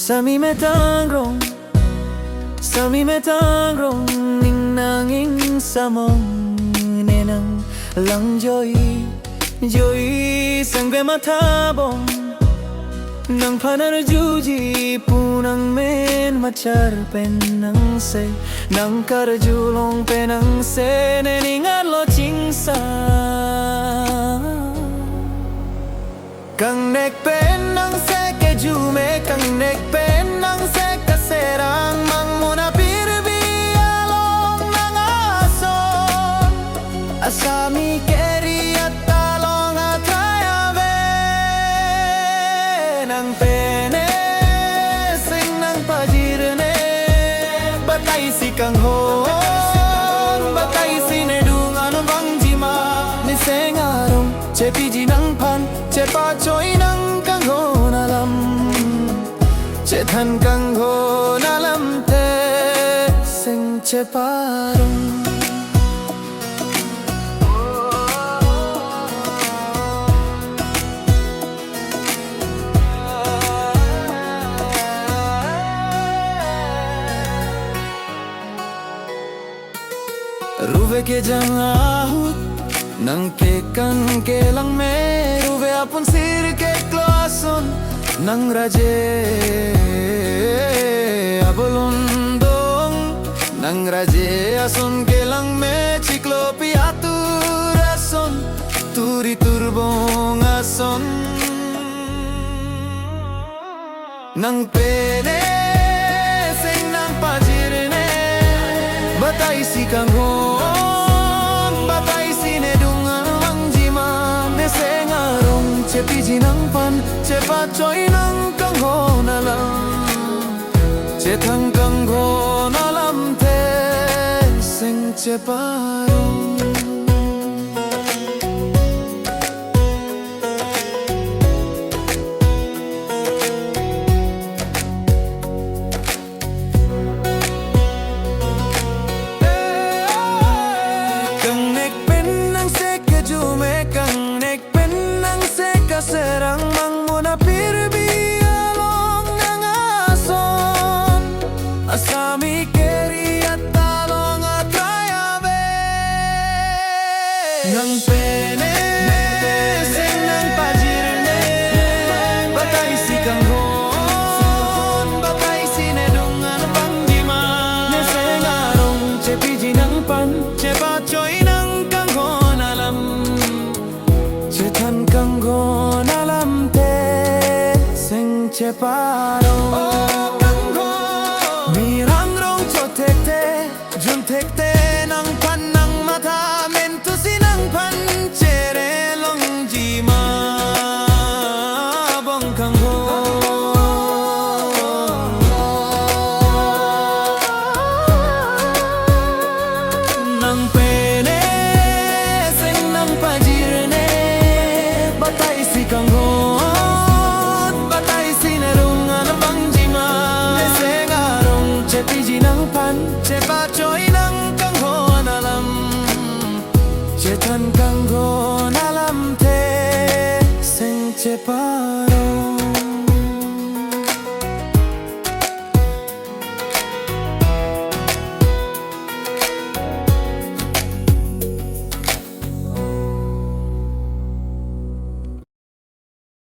Sami metang rong, sami metang rong, ning nanging samong nenang lang joy, joy sang be matabong, nang panar juji punang men machar penang se, nang karjulong penang se neningat lo chingsa, kang nek penang se ke jume kang nek penang se kaserang mang muna pirbi along nang ason asami keri at talong at rayave nang pene sing nang pajirne batay si kang hon batay si nedung anong bang jima ni sengarong chepiji nang pan chepa choi nang kang hon alam Chethan kang hon alam te sing cheparong Ruve ke jang ahut nang ke kan ke lang me ruve apun sir ke klason nang raje abolondong nang raje ason gelang me ciklopi atur ason turi turbong ason nang pene sing nang pajirne batay si kang hon batay si nedungan mang jima ne sengarong chepiji nang pan chepa choi nang kang hon alam chetang kang hon alam te sing cheparong serang mang muna pirbi along nang ason asami keri at talong at rayave nang pene sing nang pajirne batay si kang hon batay si nedung anong bang jima ne sengarong chepiji nang pan chepa choi nang kang hon alam chethan kang hon alam te sing cheparong kang hon mirang rong chotek te jun tek te nang pan nang mata mentu sinang pan chere long jima bong kang hon nang pene sing nang pajirne batay si kang hon batay si nerung anong bang jima ne sengarong chepiji nang pan chepa choi nang kang hon alam chethan kang hon alam te sing chepa